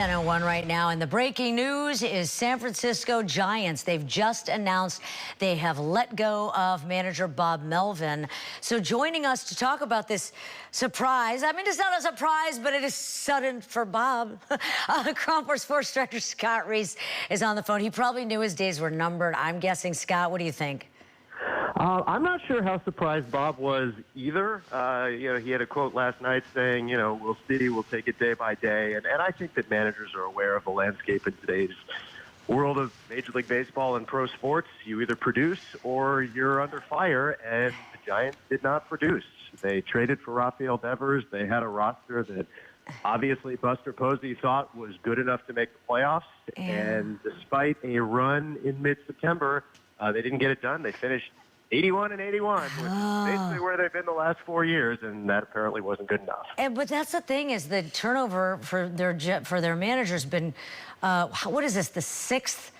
101 right now, and the breaking news is San Francisco Giants. They've just announced they have let go of manager Bob Melvin. So joining us to talk about this surprise, I mean, it's not a surprise, but it is sudden for Bob. Cromper Sports Director Scott Reiss is on the phone. He probably knew his days were numbered, I'm guessing. Scott, what do you think? I'm not sure how surprised Bob was either. He had a quote last night saying, we'll see, we'll take it day by day. And I think that managers are aware of the landscape in today's world of Major League Baseball and pro sports. You either produce or you're under fire, and the Giants did not produce. They traded for Rafael Devers. They had a roster that obviously Buster Posey thought was good enough to make the playoffs. And despite a run in mid-September, they didn't get it done. They finished 81-81, which is basically where they've been the last 4 years, and that apparently wasn't good enough. But that's the thing, is the turnover for their manager's been, what is this, the sixth?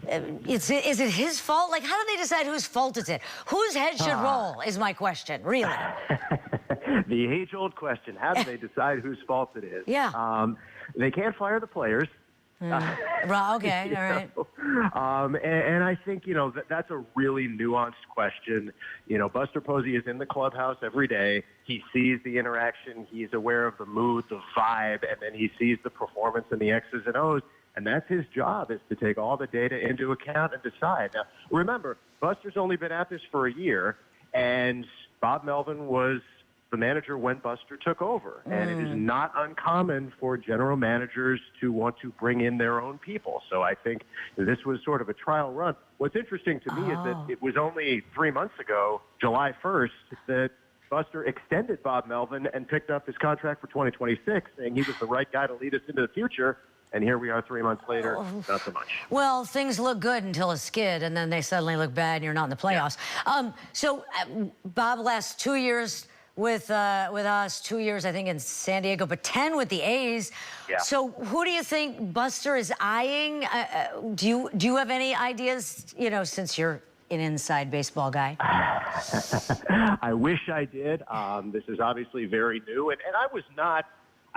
Is it his fault? Like, how do they decide whose fault is it? Whose head should roll is my question, really. The age-old question, how do they decide whose fault it is? Yeah. They can't fire the players. Okay, all right. And I think, that's a really nuanced question. Buster Posey is in the clubhouse every day. He sees the interaction. He's aware of the mood, the vibe, and then he sees the performance and the X's and O's. And that's his job, is to take all the data into account and decide. Now, remember, Buster's only been at this for a year, and Bob Melvin was the manager when Buster took over. And it is not uncommon for general managers to want to bring in their own people. So I think this was sort of a trial run. What's interesting to me is that it was only 3 months ago, July 1st, that Buster extended Bob Melvin and picked up his contract for 2026, saying he was the right guy to lead us into the future. And here we are 3 months later, not so much. Well, things look good until a skid, and then they suddenly look bad and you're not in the playoffs. Bob lasts 2 years with us, 2 years, I think, in San Diego, but 10 with the A's. Yeah. So who do you think Buster is eyeing? Do you have any ideas, since you're an inside baseball guy? I wish I did. This is obviously very new, and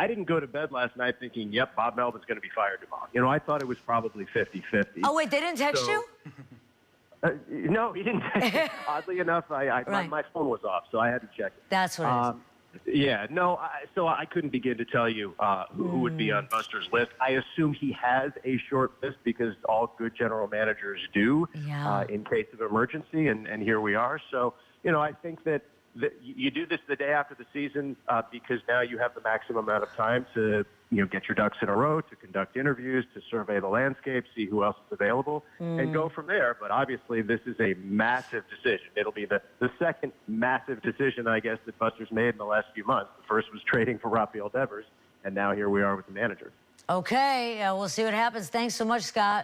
I didn't go to bed last night thinking, yep, Bob Melvin's going to be fired tomorrow. I thought it was probably 50-50. Oh, wait, they didn't text you? No, he didn't. Oddly enough, my phone was off, so I had to check it. That's what it is. Yeah, no, so I couldn't begin to tell you who would be on Buster's list. I assume he has a short list, because all good general managers do in case of emergency, and here we are. So, I think that you do this the day after the season because now you have the maximum amount of time to get your ducks in a row, to conduct interviews, to survey the landscape, see who else is available, and go from there. But obviously, this is a massive decision. It'll be the second massive decision, I guess, that Buster's made in the last few months. The first was trading for Rafael Devers, and now here we are with the manager. Okay, we'll see what happens. Thanks so much, Scott.